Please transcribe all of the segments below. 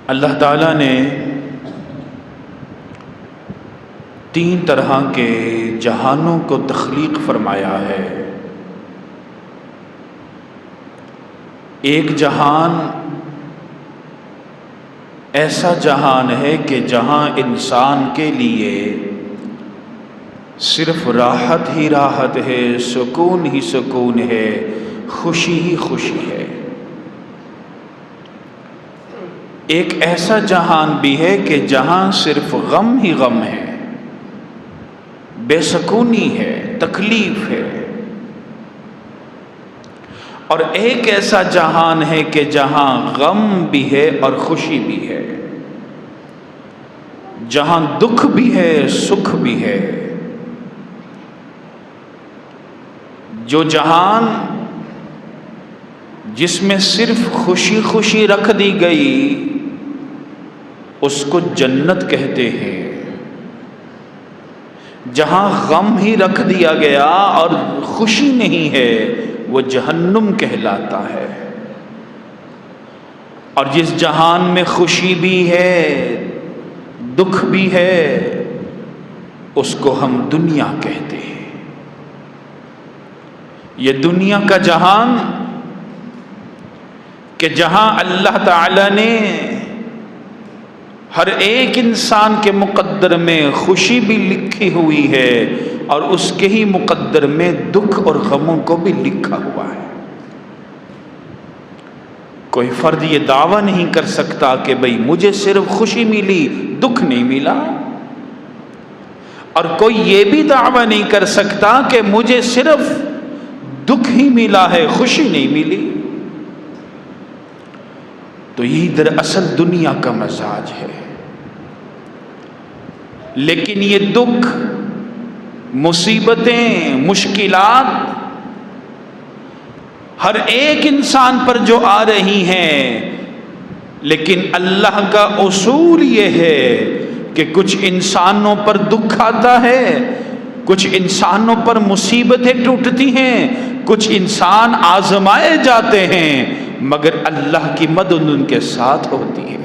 اللہ تعالیٰ نے 3 طرح کے جہانوں کو تخلیق فرمایا ہے۔ ایک جہان ایسا جہان ہے کہ جہاں انسان کے لیے صرف راحت ہی راحت ہے، سکون ہی سکون ہے، خوشی ہی خوشی ہے۔ ایک ایسا جہان بھی ہے کہ جہاں صرف غم ہی غم ہے، بے سکونی ہے، تکلیف ہے۔ اور ایک ایسا جہان ہے کہ جہاں غم بھی ہے اور خوشی بھی ہے، جہاں دکھ بھی ہے، سکھ بھی ہے۔ جو جہان جس میں صرف خوشی خوشی رکھ دی گئی اس کو جنت کہتے ہیں، جہاں غم ہی رکھ دیا گیا اور خوشی نہیں ہے وہ جہنم کہلاتا ہے۔ اور جس جہان میں خوشی بھی ہے، دکھ بھی ہے، اس کو ہم دنیا کہتے ہیں۔ یہ دنیا کا جہان کہ جہاں اللہ تعالی نے ہر ایک انسان کے مقدر میں خوشی بھی لکھی ہوئی ہے اور اس کے ہی مقدر میں دکھ اور غموں کو بھی لکھا ہوا ہے۔ کوئی فرد یہ دعویٰ نہیں کر سکتا کہ بھئی مجھے صرف خوشی ملی، دکھ نہیں ملا، اور کوئی یہ بھی دعویٰ نہیں کر سکتا کہ مجھے صرف دکھ ہی ملا ہے، خوشی نہیں ملی۔ تو یہی دراصل دنیا کا مزاج ہے۔ لیکن یہ دکھ، مصیبتیں، مشکلات ہر ایک انسان پر جو آ رہی ہیں، لیکن اللہ کا اصول یہ ہے کہ کچھ انسانوں پر دکھ آتا ہے، کچھ انسانوں پر مصیبتیں ٹوٹتی ہیں، کچھ انسان آزمائے جاتے ہیں، مگر اللہ کی مدد ان کے ساتھ ہوتی ہے۔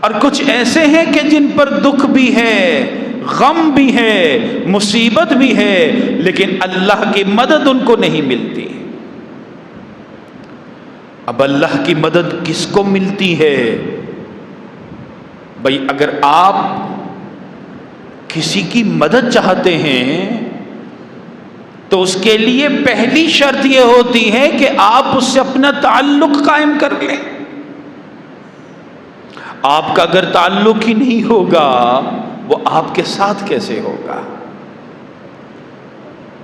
اور کچھ ایسے ہیں کہ جن پر دکھ بھی ہے، غم بھی ہے، مصیبت بھی ہے، لیکن اللہ کی مدد ان کو نہیں ملتی۔ اب اللہ کی مدد کس کو ملتی ہے؟ بھئی اگر آپ کسی کی مدد چاہتے ہیں تو اس کے لیے پہلی شرط یہ ہوتی ہے کہ آپ اس سے اپنا تعلق قائم کر لیں۔ آپ کا اگر تعلق ہی نہیں ہوگا وہ آپ کے ساتھ کیسے ہوگا؟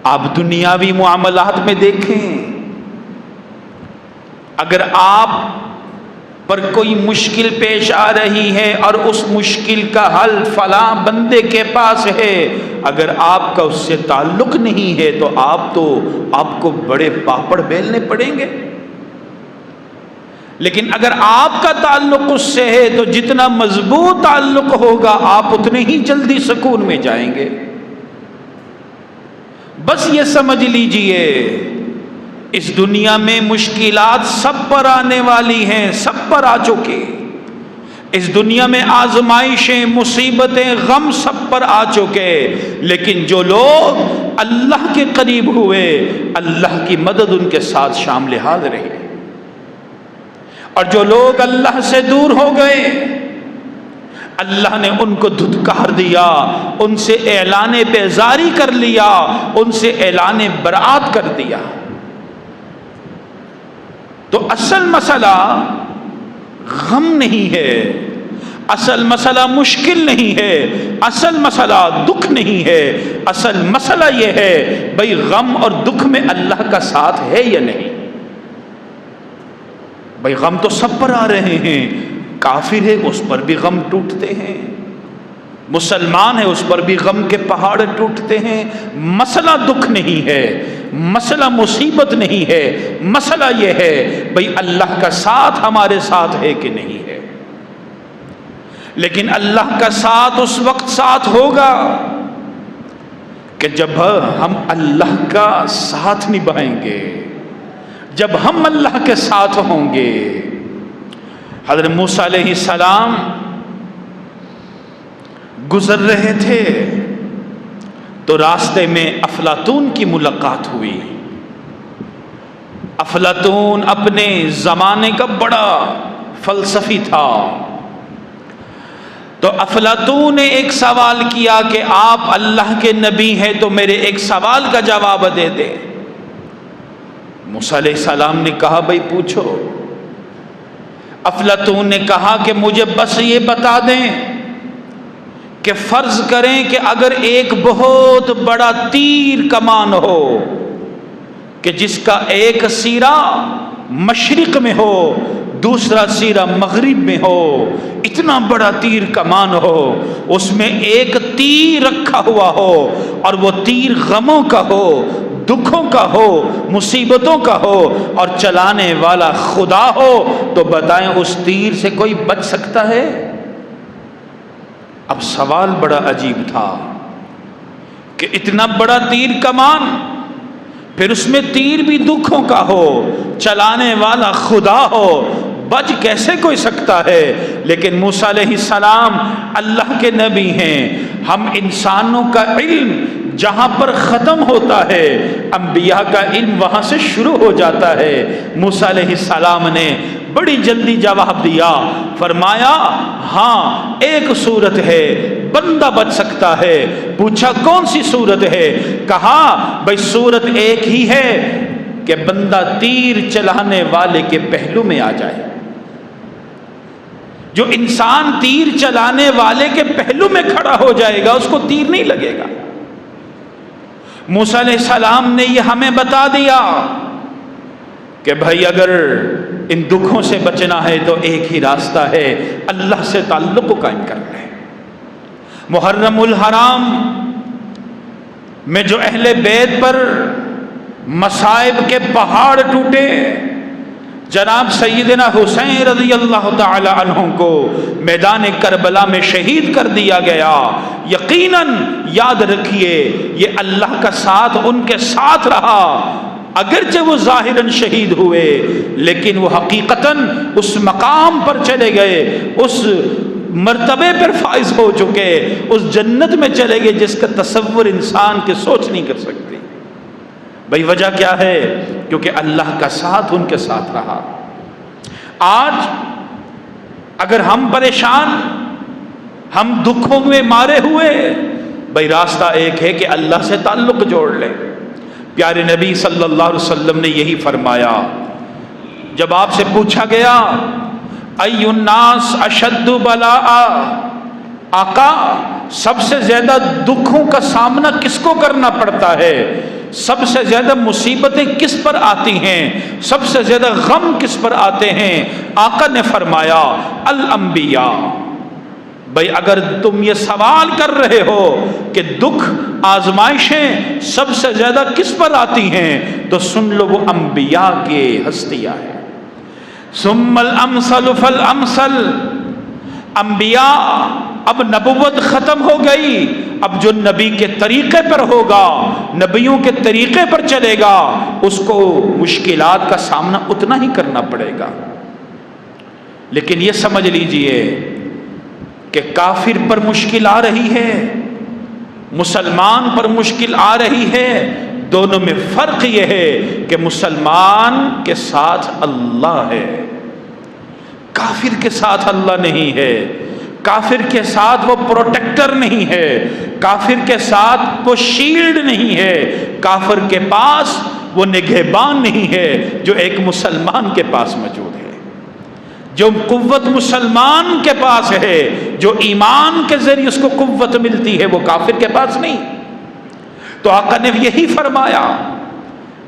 آپ دنیاوی معاملات میں دیکھیں، اگر آپ پر کوئی مشکل پیش آ رہی ہے اور اس مشکل کا حل فلاں بندے کے پاس ہے، اگر آپ کا اس سے تعلق نہیں ہے تو آپ کو بڑے پاپڑ بیلنے پڑیں گے۔ لیکن اگر آپ کا تعلق اس سے ہے تو جتنا مضبوط تعلق ہوگا آپ اتنے ہی جلدی سکون میں جائیں گے۔ بس یہ سمجھ لیجئے اس دنیا میں مشکلات سب پر آنے والی ہیں، سب پر آ چکے۔ اس دنیا میں آزمائشیں، مصیبتیں، غم سب پر آ چکے، لیکن جو لوگ اللہ کے قریب ہوئے اللہ کی مدد ان کے ساتھ شامل حال رہی، اور جو لوگ اللہ سے دور ہو گئے اللہ نے ان کو دھتکار دیا، ان سے اعلان بیزاری کر لیا، ان سے اعلان برات کر دیا۔ تو اصل مسئلہ غم نہیں ہے، اصل مسئلہ مشکل نہیں ہے، اصل مسئلہ دکھ نہیں ہے، اصل مسئلہ یہ ہے بھئی غم اور دکھ میں اللہ کا ساتھ ہے یا نہیں۔ بھئی غم تو سب پر آ رہے ہیں، کافر ہے اس پر بھی غم ٹوٹتے ہیں، مسلمان ہے اس پر بھی غم کے پہاڑ ٹوٹتے ہیں۔ مسئلہ دکھ نہیں ہے، مسئلہ مصیبت نہیں ہے، مسئلہ یہ ہے بھئی اللہ کا ساتھ ہمارے ساتھ ہے کہ نہیں ہے۔ لیکن اللہ کا ساتھ اس وقت ساتھ ہوگا کہ جب ہم اللہ کا ساتھ نبھائیں گے، جب ہم اللہ کے ساتھ ہوں گے۔ حضرت موسیٰ علیہ السلام گزر رہے تھے تو راستے میں افلاطون کی ملاقات ہوئی۔ افلاطون اپنے زمانے کا بڑا فلسفی تھا، تو افلاطون نے ایک سوال کیا کہ آپ اللہ کے نبی ہیں تو میرے ایک سوال کا جواب دے دیں۔ موسیٰ علیہ السلام نے کہا بھائی پوچھو۔ افلاطون نے کہا کہ مجھے بس یہ بتا دیں کہ فرض کریں کہ اگر ایک بہت بڑا تیر کمان ہو کہ جس کا ایک سیرا مشرق میں ہو دوسرا سیرا مغرب میں ہو، اتنا بڑا تیر کمان ہو، اس میں ایک تیر رکھا ہوا ہو اور وہ تیر غموں کا ہو، دکھوں کا ہو، مصیبتوں کا ہو اور چلانے والا خدا ہو، تو بتائیں اس تیر سے کوئی بچ سکتا ہے؟ اب سوال بڑا عجیب تھا کہ اتنا بڑا تیر کمان، پھر اس میں تیر بھی دکھوں کا ہو، چلانے والا خدا ہو، بچ کیسے کوئی سکتا ہے؟ لیکن موسیٰ علیہ السلام اللہ کے نبی ہیں۔ ہم انسانوں کا علم جہاں پر ختم ہوتا ہے انبیاء کا علم وہاں سے شروع ہو جاتا ہے۔ موسیٰ علیہ السلام نے بڑی جلدی جواب دیا، فرمایا ہاں ایک صورت ہے بندہ بچ سکتا ہے۔ پوچھا کون سی صورت ہے؟ کہا بھائی صورت ایک ہی ہے کہ بندہ تیر چلانے والے کے پہلو میں آ جائے۔ جو انسان تیر چلانے والے کے پہلو میں کھڑا ہو جائے گا اس کو تیر نہیں لگے گا۔ موسیٰ علیہ السلام نے یہ ہمیں بتا دیا کہ بھائی اگر ان دکھوں سے بچنا ہے تو ایک ہی راستہ ہے، اللہ سے تعلق کو قائم کرنا ہے۔ محرم الحرام میں جو اہل بیت پر مصائب کے پہاڑ ٹوٹے، جناب سیدنا حسین رضی اللہ تعالی عنہ کو میدان کربلا میں شہید کر دیا گیا۔ یقیناً یاد رکھیے یہ اللہ کا ساتھ ان کے ساتھ رہا، اگرچہ وہ ظاہراً شہید ہوئے لیکن وہ حقیقتاً اس مقام پر چلے گئے، اس مرتبے پر فائز ہو چکے، اس جنت میں چلے گئے جس کا تصور انسان کے سوچ نہیں کر سکتی۔ بھئی وجہ کیا ہے؟ کیونکہ اللہ کا ساتھ ان کے ساتھ رہا۔ آج اگر ہم پریشان، ہم دکھوں میں مارے ہوئے، بھئی راستہ ایک ہے کہ اللہ سے تعلق جوڑ لیں۔ پیارے نبی صلی اللہ علیہ وسلم نے یہی فرمایا جب آپ سے پوچھا گیا ای الناس اشد بلاء، آقا سب سے زیادہ دکھوں کا سامنا کس کو کرنا پڑتا ہے؟ سب سے زیادہ مصیبتیں کس پر آتی ہیں؟ سب سے زیادہ غم کس پر آتے ہیں؟ آقا نے فرمایا الانبیاء۔ بھئی اگر تم یہ سوال کر رہے ہو کہ دکھ آزمائشیں سب سے زیادہ کس پر آتی ہیں تو سن لو وہ انبیاء کے ہستیاں ہیں۔ ثم الامثل فالامثل، انبیاء اب نبوت ختم ہو گئی، اب جو نبی کے طریقے پر ہوگا، نبیوں کے طریقے پر چلے گا، اس کو مشکلات کا سامنا اتنا ہی کرنا پڑے گا۔ لیکن یہ سمجھ لیجئے کہ کافر پر مشکل آ رہی ہے، مسلمان پر مشکل آ رہی ہے، دونوں میں فرق یہ ہے کہ مسلمان کے ساتھ اللہ ہے، کافر کے ساتھ اللہ نہیں ہے۔ کافر کے ساتھ وہ پروٹیکٹر نہیں ہے، کافر کے ساتھ وہ شیلڈ نہیں ہے، کافر کے پاس وہ نگہبان نہیں ہے جو ایک مسلمان کے پاس موجود ہے۔ جو قوت مسلمان کے پاس ہے، جو ایمان کے ذریعے اس کو قوت ملتی ہے، وہ کافر کے پاس نہیں۔ تو آقا نے یہی فرمایا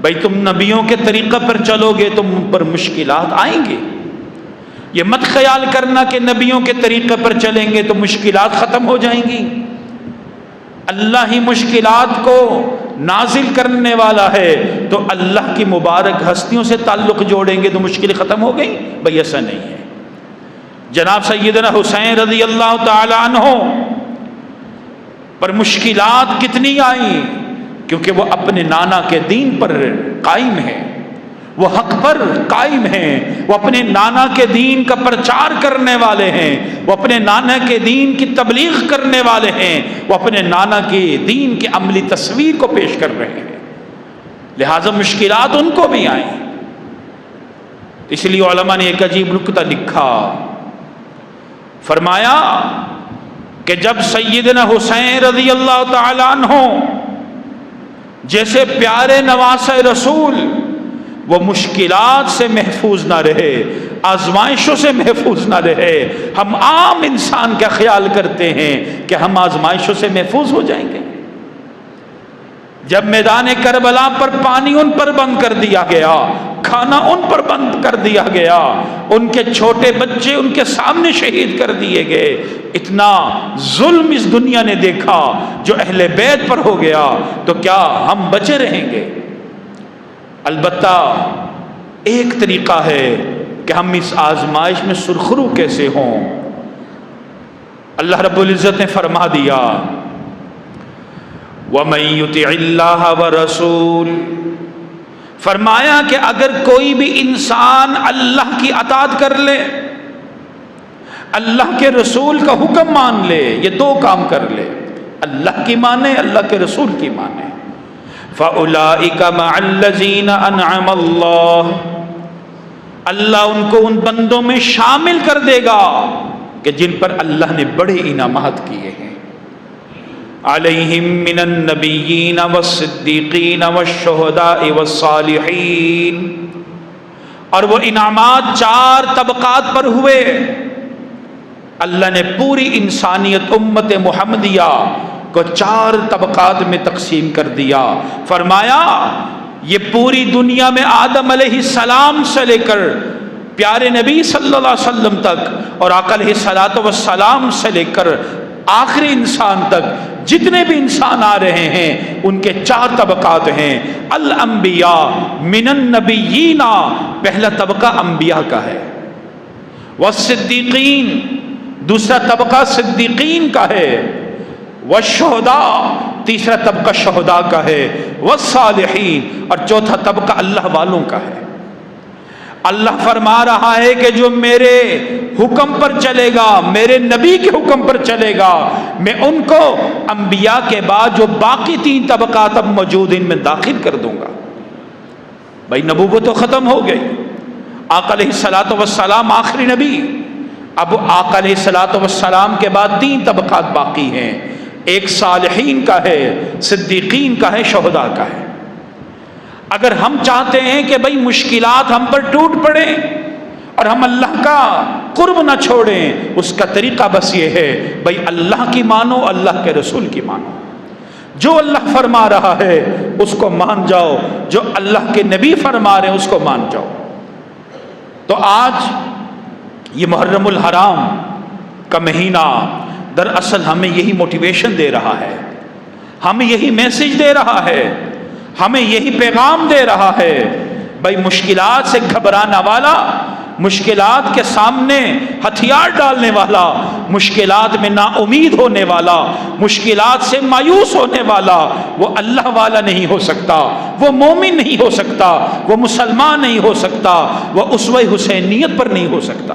بھائی تم نبیوں کے طریقے پر چلو گے تم پر مشکلات آئیں گے۔ یہ مت خیال کرنا کہ نبیوں کے طریقے پر چلیں گے تو مشکلات ختم ہو جائیں گی۔ اللہ ہی مشکلات کو نازل کرنے والا ہے، تو اللہ کی مبارک ہستیوں سے تعلق جوڑیں گے تو مشکل ختم ہو گئی؟ بھئی ایسا نہیں ہے۔ جناب سیدنا حسین رضی اللہ تعالی عنہ پر مشکلات کتنی آئیں، کیونکہ وہ اپنے نانا کے دین پر قائم ہے، وہ حق پر قائم ہیں، وہ اپنے نانا کے دین کا پرچار کرنے والے ہیں، وہ اپنے نانا کے دین کی تبلیغ کرنے والے ہیں، وہ اپنے نانا کے دین کی عملی تصویر کو پیش کر رہے ہیں، لہذا مشکلات ان کو بھی آئیں۔ اس لیے علماء نے ایک عجیب نکتہ لکھا، فرمایا کہ جب سیدنا حسین رضی اللہ تعالی عنہ جیسے پیارے نواسہ رسول وہ مشکلات سے محفوظ نہ رہے، آزمائشوں سے محفوظ نہ رہے، ہم عام انسان کا خیال کرتے ہیں کہ ہم آزمائشوں سے محفوظ ہو جائیں گے۔ جب میدان کربلا پر پانی ان پر بند کر دیا گیا، کھانا ان پر بند کر دیا گیا، ان کے چھوٹے بچے ان کے سامنے شہید کر دیے گئے، اتنا ظلم اس دنیا نے دیکھا جو اہل بیت پر ہو گیا، تو کیا ہم بچے رہیں گے؟ البتہ ایک طریقہ ہے کہ ہم اس آزمائش میں سرخرو کیسے ہوں۔ اللہ رب العزت نے فرما دیا وَمَن يُطِعِ اللَّهَ وَرَسُولَهُ، فرمایا کہ اگر کوئی بھی انسان اللہ کی اطاعت کر لے، اللہ کے رسول کا حکم مان لے، یہ دو کام کر لے، اللہ کی مانے، اللہ کے رسول کی مانے، فَأُولَئِكَ مَعَ الَّذِينَ أَنْعَمَ اللَّهُ، اللہ ان کو ان بندوں میں شامل کر دے گا کہ جن پر اللہ نے بڑے انعامات کیے ہیں، علیہم من النبیین والصدیقین والشہداء والصالحین، اور وہ انعامات چار طبقات پر ہوئے۔ اللہ نے پوری انسانیت امت محمدیہ کو چار طبقات میں تقسیم کر دیا، فرمایا یہ پوری دنیا میں آدم علیہ السلام سے لے کر پیارے نبی صلی اللہ علیہ وسلم تک اور آقا علیہ السلام سے لے کر آخری انسان تک جتنے بھی انسان آ رہے ہیں ان کے چار طبقات ہیں۔ الانبیاء من النبیین، پہلا طبقہ انبیاء کا ہے، والصدیقین، دوسرا طبقہ صدیقین کا ہے، والشہداء، تیسرا طبقہ شہداء کا ہے، والصالحین، اور چوتھا طبقہ اللہ والوں کا ہے۔ اللہ فرما رہا ہے کہ جو میرے حکم پر چلے گا، میرے نبی کے حکم پر چلے گا، میں ان کو انبیاء کے بعد جو باقی تین طبقات اب موجود ان میں داخل کر دوں گا۔ بھائی نبوت تو ختم ہو گئی، آقا علیہ السلام آخری نبی، اب آقا علیہ السلام کے بعد تین طبقات باقی ہیں، ایک صالحین کا ہے، صدیقین کا ہے، شہداء کا ہے۔ اگر ہم چاہتے ہیں کہ بھئی مشکلات ہم پر ٹوٹ پڑیں اور ہم اللہ کا قرب نہ چھوڑیں، اس کا طریقہ بس یہ ہے بھئی اللہ کی مانو، اللہ کے رسول کی مانو، جو اللہ فرما رہا ہے اس کو مان جاؤ، جو اللہ کے نبی فرما رہے ہیں اس کو مان جاؤ۔ تو آج یہ محرم الحرام کا مہینہ دراصل ہمیں یہی موٹیویشن دے رہا ہے، ہمیں یہی میسج دے رہا ہے، ہمیں یہی پیغام دے رہا ہے بھائی مشکلات سے گھبرانا والا، مشکلات کے سامنے ہتھیار ڈالنے والا، مشکلات میں نا امید ہونے والا، مشکلات سے مایوس ہونے والا، وہ اللہ والا نہیں ہو سکتا، وہ مومن نہیں ہو سکتا، وہ مسلمان نہیں ہو سکتا، وہ اسوہ حسینیت پر نہیں ہو سکتا۔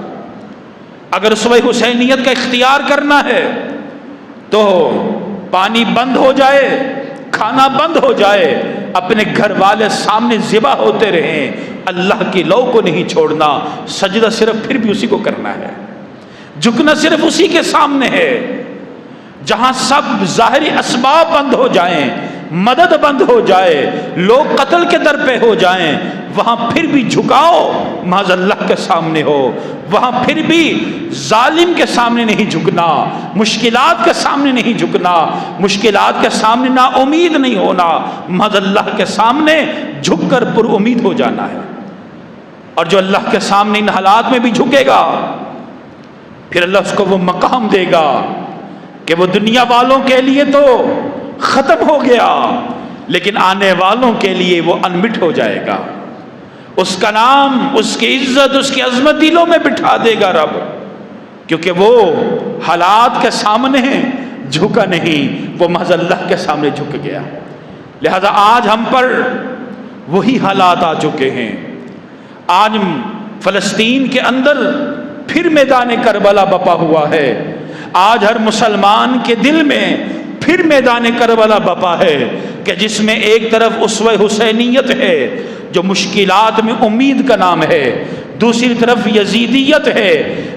اگر اسوہ حسینیت کا اختیار کرنا ہے تو پانی بند ہو جائے، کھانا بند ہو جائے، اپنے گھر والے سامنے ذبح ہوتے رہیں، اللہ کی لو کو نہیں چھوڑنا، سجدہ صرف پھر بھی اسی کو کرنا ہے، جھکنا صرف اسی کے سامنے ہے۔ جہاں سب ظاہری اسباب بند ہو جائیں، مدد بند ہو جائے، لوگ قتل کے در پہ ہو جائیں، وہاں پھر بھی جھکاؤ محض اللہ کے سامنے ہو، وہاں پھر بھی ظالم کے سامنے نہیں جھکنا، مشکلات کے سامنے نہیں جھکنا، مشکلات کے سامنے نا امید نہیں ہونا، محض اللہ کے سامنے جھک کر پر امید ہو جانا ہے۔ اور جو اللہ کے سامنے ان حالات میں بھی جھکے گا، پھر اللہ اس کو وہ مقام دے گا کہ وہ دنیا والوں کے لیے تو ختم ہو گیا، لیکن آنے والوں کے لیے وہ انمٹ ہو جائے گا، اس کا نام، اس کی عزت، اس کی عظمت دلوں میں بٹھا دے گا رب، کیونکہ وہ حالات کے سامنے جھکا نہیں، وہ محض اللہ کے سامنے جھک گیا۔ لہذا آج ہم پر وہی حالات آ چکے ہیں، آج فلسطین کے اندر پھر میدان کربلا بپا ہوا ہے، آج ہر مسلمان کے دل میں پھر میدان کربلا بپا ہے کہ جس میں ایک طرف اسوہ حسینیت ہے جو مشکلات میں امید کا نام ہے، دوسری طرف یزیدیت ہے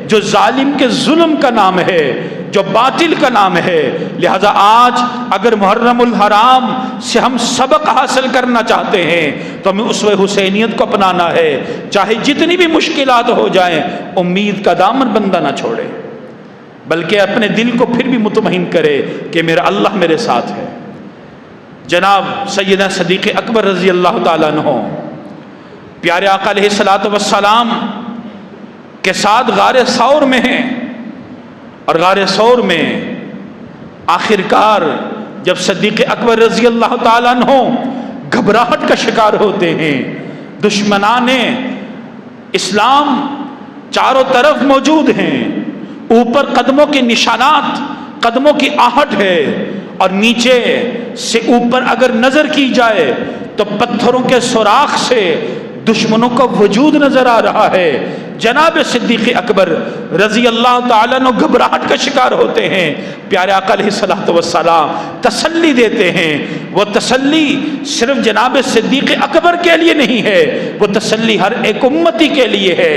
جو ظالم کے ظلم کا نام ہے، جو باطل کا نام ہے۔ لہذا آج اگر محرم الحرام سے ہم سبق حاصل کرنا چاہتے ہیں تو ہمیں اسوہ حسینیت کو اپنانا ہے، چاہے جتنی بھی مشکلات ہو جائیں امید کا دامن بندہ نہ چھوڑے، بلکہ اپنے دل کو پھر بھی مطمئن کرے کہ میرا اللہ میرے ساتھ ہے۔ جناب سیدنا صدیق اکبر رضی اللہ تعالیٰ عنہ پیارے آقا علیہ الصلوۃ والسلام کے ساتھ غار ثور میں ہیں، اور غار ثور میں آخرکار جب صدیق اکبر رضی اللہ تعالیٰ عنہ گھبراہٹ کا شکار ہوتے ہیں، دشمنان اسلام چاروں طرف موجود ہیں، اوپر قدموں کے نشانات، قدموں کی آہٹ ہے، اور نیچے سے اوپر اگر نظر کی جائے تو پتھروں کے سوراخ سے دشمنوں کا وجود نظر آ رہا ہے۔ جناب صدیق اکبر رضی اللہ تعالیٰ عنہ گھبراہٹ کا شکار ہوتے ہیں، پیارے آقا علیہ الصلوۃ والسلام تسلی دیتے ہیں۔ وہ تسلی صرف جناب صدیق اکبر کے لیے نہیں ہے، وہ تسلی ہر ایک امتی کے لیے ہے۔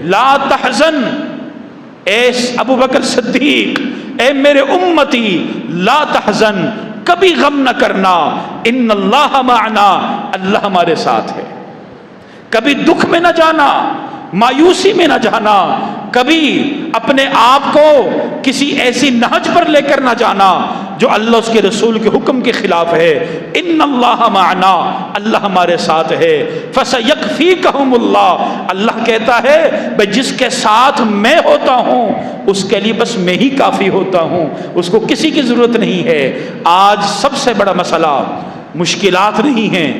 لا تحزن اے ابو بکر صدیق، اے میرے امتی، لا تحزن، کبھی غم نہ کرنا، ان اللہ معنا، اللہ ہمارے ساتھ ہے۔ کبھی دکھ میں نہ جانا، مایوسی میں نہ جانا، کبھی اپنے آپ کو کسی ایسی نہج پر لے کر نہ جانا جو اللہ اس کے رسول کے حکم کے خلاف ہے۔ ان اللہ معنا، اللہ ہمارے ساتھ ہے۔ فسیکفیکہم اللہ، اللہ کہتا ہے بھئی جس کے ساتھ میں ہوتا ہوں اس کے لیے بس میں ہی کافی ہوتا ہوں، اس کو کسی کی ضرورت نہیں ہے۔ آج سب سے بڑا مسئلہ مشکلات نہیں ہیں،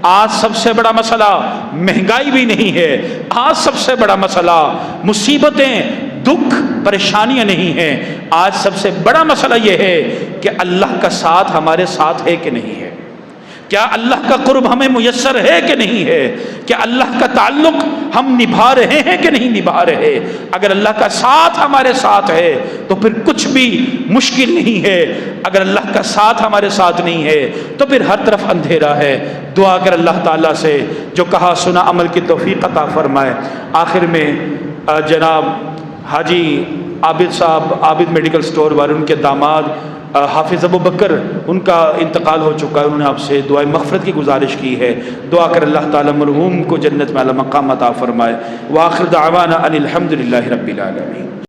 آج سب سے بڑا مسئلہ مہنگائی بھی نہیں ہے، آج سب سے بڑا مسئلہ مصیبتیں، دکھ، پریشانیاں نہیں ہیں، آج سب سے بڑا مسئلہ یہ ہے کہ اللہ کا ساتھ ہمارے ساتھ ہے کہ نہیں ہے، کیا اللہ کا قرب ہمیں میسر ہے کہ نہیں ہے، کیا اللہ کا تعلق ہم نبھا رہے ہیں کہ نہیں نبھا رہے۔ اگر اللہ کا ساتھ ہمارے ساتھ ہے تو پھر کچھ بھی مشکل نہیں ہے، اگر اللہ کا ساتھ ہمارے ساتھ نہیں ہے تو پھر ہر طرف اندھیرا ہے۔ دعا کر اللہ تعالیٰ سے جو کہا سنا عمل کی توفیق عطا فرمائے۔ آخر میں جناب حاجی عابد صاحب، عابد میڈیکل سٹور والے، ان کے داماد حافظ ابو بکر، ان کا انتقال ہو چکا ہے، انہوں نے آپ سے دعائے مغفرت کی گزارش کی ہے۔ دعا کر اللہ تعالیٰ مرحوم کو جنت میں اعلیٰ مقام عطا فرمائے۔ وآخر دعوانا ان الحمد للہ رب العالمین۔